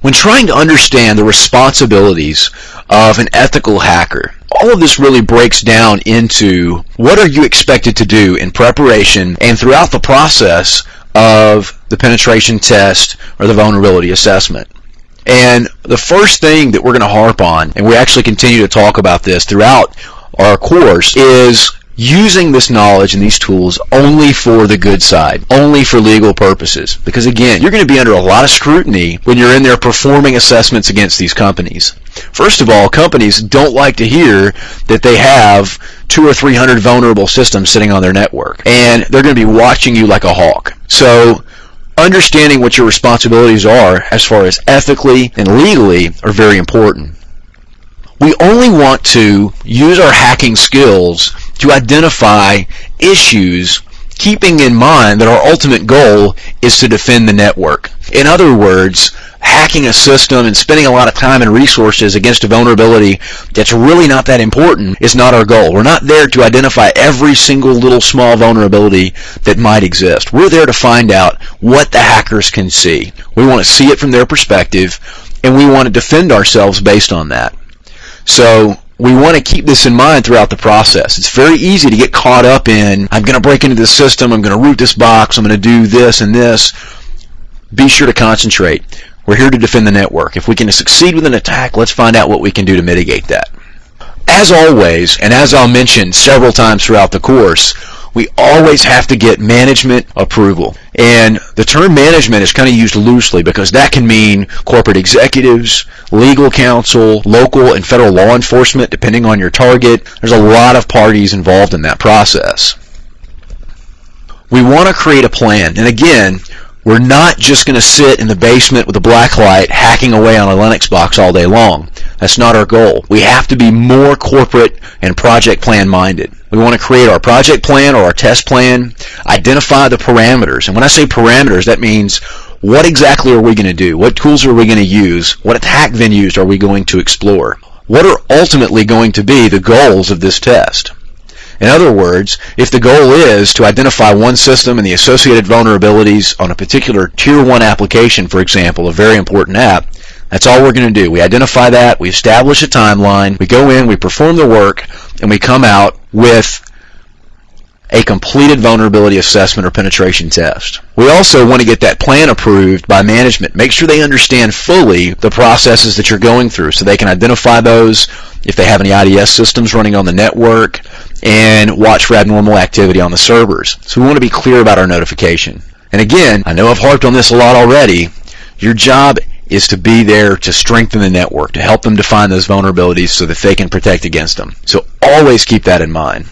When trying to understand the responsibilities of an ethical hacker, all of this really breaks down into what are you expected to do in preparation and throughout the process of the penetration test or the vulnerability assessment. And the first thing that we're going to harp on, and we actually continue to talk about this throughout our course, is using this knowledge and these tools only for the good side, only for legal purposes. Because again, you're going to be under a lot of scrutiny when you're in there performing assessments against these companies. First of all, companies don't like to hear that they have 200 or 300 vulnerable systems sitting on their network, and they're going to be watching you like a hawk. So understanding what your responsibilities are as far as ethically and legally are very important. We only want to use our hacking skills to identify issues, keeping in mind that our ultimate goal is to defend the network. In other words, hacking a system and spending a lot of time and resources against a vulnerability that's really not that important is not our goal. We're not there to identify every single little small vulnerability that might exist. We're there to find out what the hackers can see. We want to see it from their perspective, and we want to defend ourselves based on that. So we want to keep this in mind throughout the process. It's very easy to get caught up in, I'm going to break into the system, I'm going to root this box, I'm going to do this and this. Be sure to concentrate. We're here to defend the network. If we can succeed with an attack, let's find out what we can do to mitigate that. As always, and as I'll mention several times throughout the course, we always have to get management approval. And the term management is kind of used loosely because that can mean corporate executives, legal counsel, local and federal law enforcement, depending on your target. There's a lot of parties involved in that process. We want to create a plan. And again, we're not just going to sit in the basement with a black light hacking away on a Linux box all day long. That's not our goal. We have to be more corporate and project plan minded. We want to create our project plan or our test plan, identify the parameters. And when I say parameters, that means what exactly are we going to do? What tools are we going to use? What attack venues are we going to explore? What are ultimately going to be the goals of this test? In other words, if the goal is to identify one system and the associated vulnerabilities on a particular Tier 1 application, for example, a very important app, that's all we're going to do. We identify that, we establish a timeline, we go in, we perform the work, and we come out with a completed vulnerability assessment or penetration test. We also want to get that plan approved by management. Make sure they understand fully the processes that you're going through so they can identify those, if they have any IDS systems running on the network, and watch for abnormal activity on the servers. So we want to be clear about our notification. And again, I know I've harped on this a lot already, your job is to be there to strengthen the network, to help them define those vulnerabilities so that they can protect against them. So always keep that in mind.